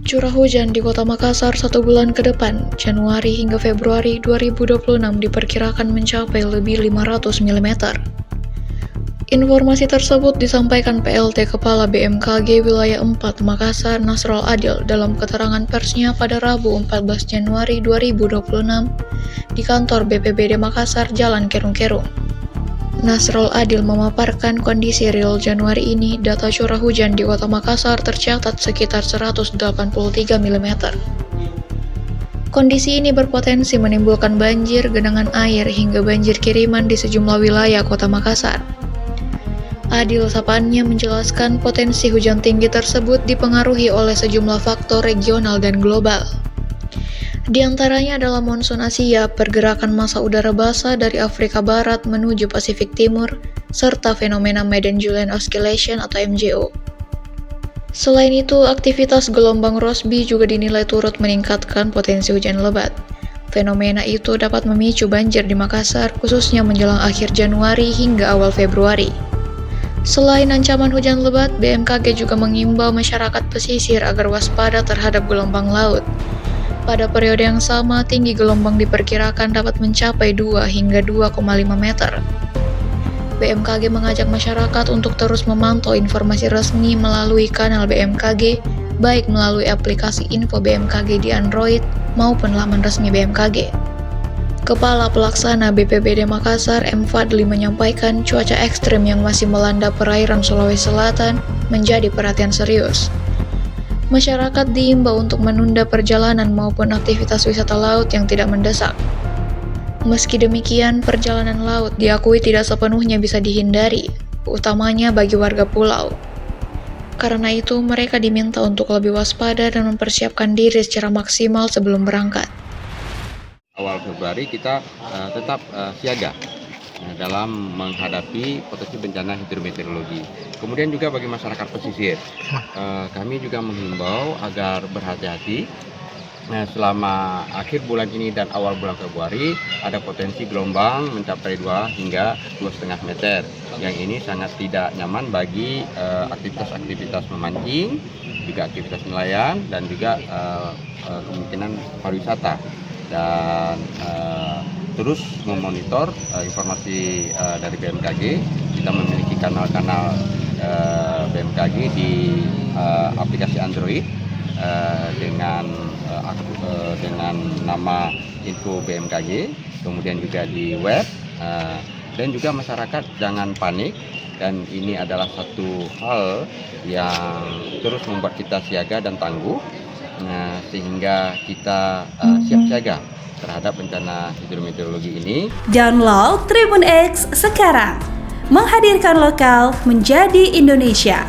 Curah hujan di Kota Makassar 1 bulan ke depan, Januari hingga Februari 2026 diperkirakan mencapai lebih 500 mm. Informasi tersebut disampaikan PLT Kepala BMKG Wilayah 4 Makassar Nasrul Adil dalam keterangan persnya pada Rabu 14 Januari 2026 di kantor BPBD Makassar Jalan Kerung-Kerung. Nasrul Adil memaparkan kondisi real Januari ini, data curah hujan di Kota Makassar tercatat sekitar 183 mm. Kondisi ini berpotensi menimbulkan banjir, genangan air, hingga banjir kiriman di sejumlah wilayah Kota Makassar. Adil sapaannya menjelaskan potensi hujan tinggi tersebut dipengaruhi oleh sejumlah faktor regional dan global. Di antaranya adalah monsun Asia, pergerakan massa udara basah dari Afrika Barat menuju Pasifik Timur, serta fenomena Madden-Julian Oscillation atau MJO. Selain itu, aktivitas gelombang Rossby juga dinilai turut meningkatkan potensi hujan lebat. Fenomena itu dapat memicu banjir di Makassar, khususnya menjelang akhir Januari hingga awal Februari. Selain ancaman hujan lebat, BMKG juga mengimbau masyarakat pesisir agar waspada terhadap gelombang laut. Pada periode yang sama, tinggi gelombang diperkirakan dapat mencapai 2 hingga 2,5 meter. BMKG mengajak masyarakat untuk terus memantau informasi resmi melalui kanal BMKG, baik melalui aplikasi info BMKG di Android maupun laman resmi BMKG. Kepala Pelaksana BPBD Makassar M. Fadli menyampaikan cuaca ekstrim yang masih melanda perairan Sulawesi Selatan menjadi perhatian serius. Masyarakat diimbau untuk menunda perjalanan maupun aktivitas wisata laut yang tidak mendesak. Meski demikian, perjalanan laut diakui tidak sepenuhnya bisa dihindari, utamanya bagi warga pulau. Karena itu, mereka diminta untuk lebih waspada dan mempersiapkan diri secara maksimal sebelum berangkat. Awal Februari kita tetap siaga dalam menghadapi potensi bencana hidrometeorologi. Kemudian juga bagi masyarakat pesisir, kami juga menghimbau agar berhati-hati. Selama akhir bulan ini dan awal bulan Februari ada potensi gelombang mencapai 2 hingga 2,5 meter. Yang ini sangat tidak nyaman bagi aktivitas memancing, juga aktivitas nelayan, dan juga kemungkinan pariwisata. Dan terus memonitor informasi dari BMKG. Kita memiliki kanal-kanal BMKG di aplikasi Android dengan nama info BMKG, kemudian juga di web, dan juga masyarakat jangan panik. Dan ini adalah satu hal yang terus membuat kita siaga dan tangguh, sehingga kita siap siaga terhadap bencana hidrometeorologi ini. Download Tribun X sekarang, menghadirkan lokal menjadi Indonesia.